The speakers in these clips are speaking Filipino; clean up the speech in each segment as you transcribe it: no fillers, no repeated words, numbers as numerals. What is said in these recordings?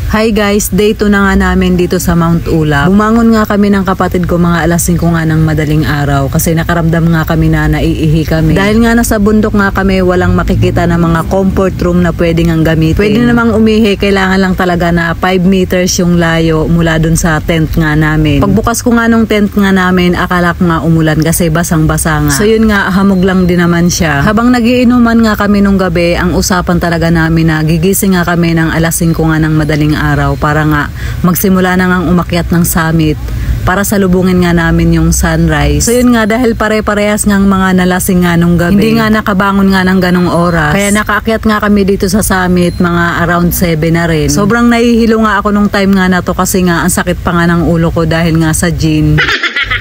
Hi guys, day 2 na nga namin dito sa Mount Ulap. Bumangon nga kami ng kapatid ko mga alas 5 nga ng madaling araw kasi nakaramdam nga kami na naiihi kami. Dahil nga nasa bundok nga kami, walang makikita na mga comfort room na pwede nga gamitin. Pwede namang umihi, kailangan lang talaga na 5 meters yung layo mula dun sa tent nga namin. Pagbukas ko nga nung tent nga namin, akala ko nga umulan kasi basang-basa nga. So yun nga, hamog lang din naman siya. Habang nagiinuman nga kami nung gabi, ang usapan talaga namin na gigising nga kami ng alas 5 nga ng madaling araw para nga magsimula na ngang umakyat ng summit para salubungin nga namin yung sunrise. So yun nga, dahil pare-parehas ngang mga nalasing nga nung gabi, hindi nga nakabangon nga ng ganong oras. Kaya nakaakyat nga kami dito sa summit mga around 7 na rin. Sobrang nahihilo nga ako nung time nga na to kasi nga ang sakit pa nga ng ulo ko dahil nga sa gin.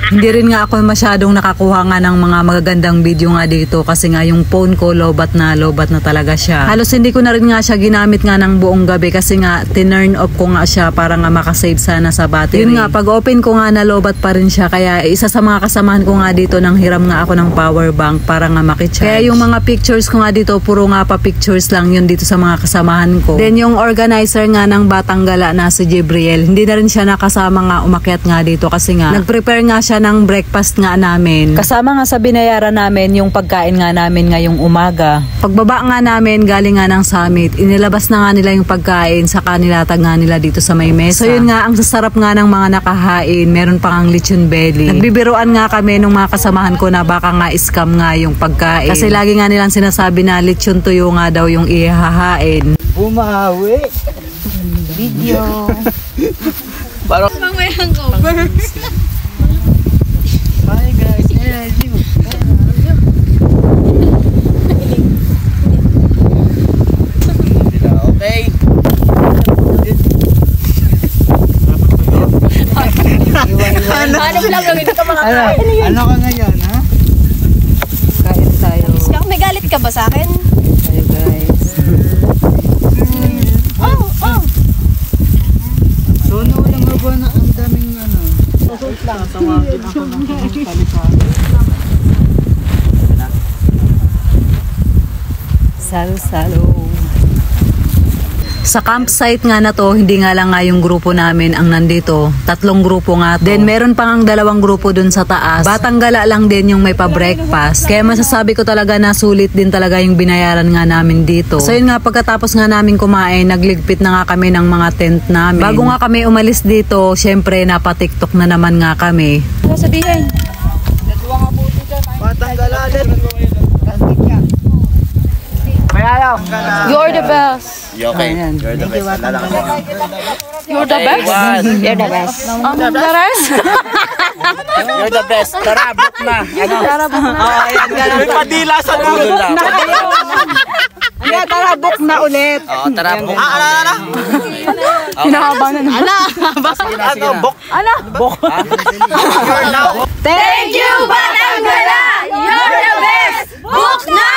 Hindi rin nga ako masyadong nakakuha nga ng mga magagandang video nga dito kasi nga yung phone ko lobat na talaga siya. Halos hindi ko na rin nga siya ginamit nga ng buong gabi kasi nga tinurn off ko nga siya para nga makasave sana sa battery. Yun nga, pag open ko nga na lobat pa rin siya kaya isa sa mga kasamahan ko nga dito nang hiram nga ako ng power bank para nga makicharge. Kaya yung mga pictures ko nga dito puro nga pa pictures lang yun dito sa mga kasamahan ko. Then yung organizer nga ng Batang Gala na si Jibriel, hindi na rin siya nakasama nga umakyat nga dito kasi nga nag-prepare nga siya ng breakfast nga namin. Kasama nga sa binayaran namin yung pagkain nga namin ngayong umaga. Pagbaba nga namin galing nga ng summit, inilabas na nga nila yung pagkain sa kanilatag nga nila dito sa may mesa. So yun nga, ang sasarap nga ng mga nakahain, meron pa ngang lechon belly. Nagbibiruan nga kami nung mga kasamahan ko na baka nga scam nga yung pagkain. Kasi lagi nga nilang sinasabi na lechon tuyo nga daw yung ihahain. Bumawi! Video! Parang Mamaya ko. hi guys, okay. Hanap lang yung hindi ka makakain. Ano ka ngayon, ha? Kain tayo. May galit ka ba sa akin? Tayo guys. Oh! So, lang ba na ang daming ano? Susult lang. Tawagin ako ng kalisahan. Salo-salo. Sa campsite nga na to, hindi nga lang nga yung grupo namin ang nandito. 3 grupo nga to. Then meron pa ngang 2 grupo dun sa taas. Batang Gala lang din yung may pa-breakfast. Kaya masasabi ko talaga na sulit din talaga yung binayaran nga namin dito. So yun nga, pagkatapos nga namin kumain, nagligpit na nga kami ng mga tent namin. Bago nga kami umalis dito, syempre napa-TikTok na naman nga kami. Ano sabihin? Batang Gala ulit. You're the best. Okay. You're the best. You're the best? You're the best. The best? You're the best. Tara, book na. Tara, book na. May padila sa dulo. Yeah, tara, book na ulit. Oo, tara, book na ulit. Hinahaba na naman. Ano, book? Ano? Book. You're now. Thank you, Batang Gala! You're the best! Book na!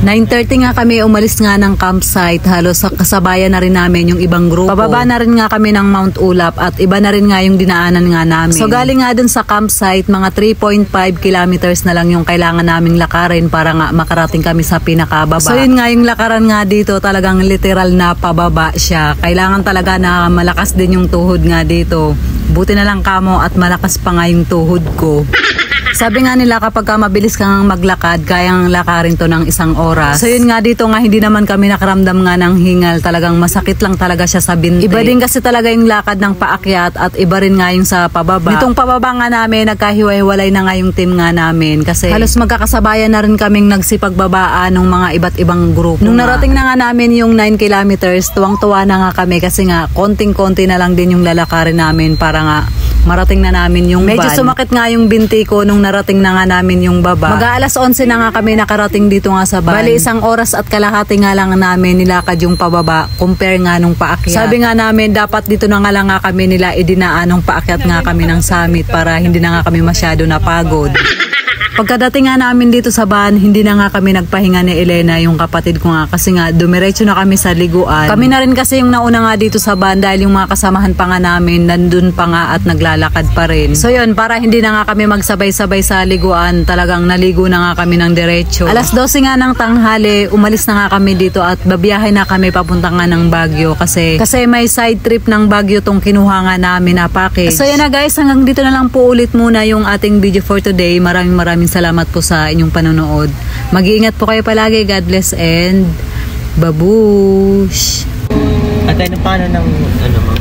9:30 nga kami umalis nga ng campsite. Halos kasabayan na rin namin yung ibang grupo. Pababa na rin nga kami ng Mount Ulap at iba na rin nga yung dinaanan nga namin. So galing nga dun sa campsite, mga 3.5 kilometers na lang yung kailangan naming lakarin para nga makarating kami sa pinakababa. So yun nga, yung lakaran nga dito talagang literal na pababa siya. Kailangan talaga na malakas din yung tuhod nga dito. Buti na lang kamo at malakas pa nga yung tuhod ko. Sabi nga nila kapag ka mabilis kang maglakad, kayang lakarin to ng 1 oras. So yun nga, dito nga hindi naman kami nakaramdam nga ng hingal. Talagang masakit lang talaga siya sa binti. Iba din kasi talaga yung lakad ng paakyat at iba rin nga yung sa pababa. Ditong pababa nga namin, nagkahiwa-hiwalay na nga yung team nga namin. Kasi halos magkakasabayan na rin kaming nagsipagbabaan ng mga iba't ibang grupo. Nung narating na nga namin yung 9 kilometers, tuwang-tuwa na nga kami kasi nga konting-konti na lang din yung lalakarin namin para nga marating na namin yung medyo sumakit nga yung binti ko nung narating na nga namin yung baba. Mag-aalas 11 na nga kami nakarating dito nga sa van. Bali 1 oras at kalahati nga lang namin nilakad yung pababa compare nga nung paakyat. Sabi nga namin dapat dito na nga lang nga kami nila idinaan nung paakyat nga kami ng summit para hindi na nga kami masyado napagod. Pagkadating nga namin dito sa van, hindi na nga kami nagpahinga ni Elena, yung kapatid ko nga, kasi nga dumiretso na kami sa liguan. Kami na rin kasi yung nauna nga dito sa van dahil yung mga kasamahan pa nga namin nandun pa nga at naglalakad pa rin. So yun, para hindi na nga kami magsabay-sabay sa liguan, talagang naligo na nga kami ng diretso. Alas 12 nga ng tanghali, umalis na nga kami dito at babiyahe na kami papunta nga ng Baguio kasi may side trip ng Baguio tong kinuha nga namin na package. So yun na guys, hanggang dito na lang po ulit muna yung ating video for today. Maraming salamat po sa inyong panonood. Mag-iingat po kayo palagi. God bless and babush! At ano paano ng ano mo?